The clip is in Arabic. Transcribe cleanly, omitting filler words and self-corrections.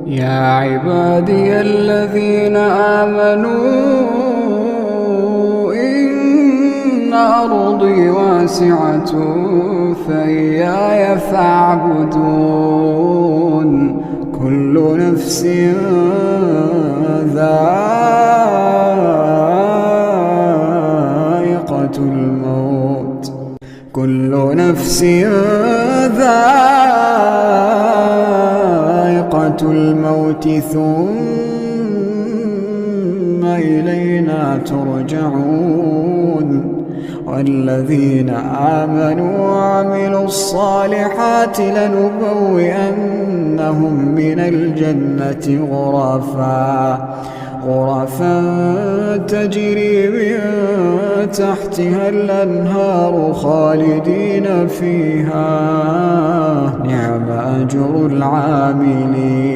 يا عبادي الذين آمنوا إن أرضي واسعة فإياي فاعبدون. كل نفس ذائقة الموت، كل نفس ذائقة الموت ثم إلينا ترجعون. والذين آمنوا وعملوا الصالحات لنبوئنهم من الجنة غرفا تجري من تحتها الأنهار خالدين فيها، نعم أجر العاملين.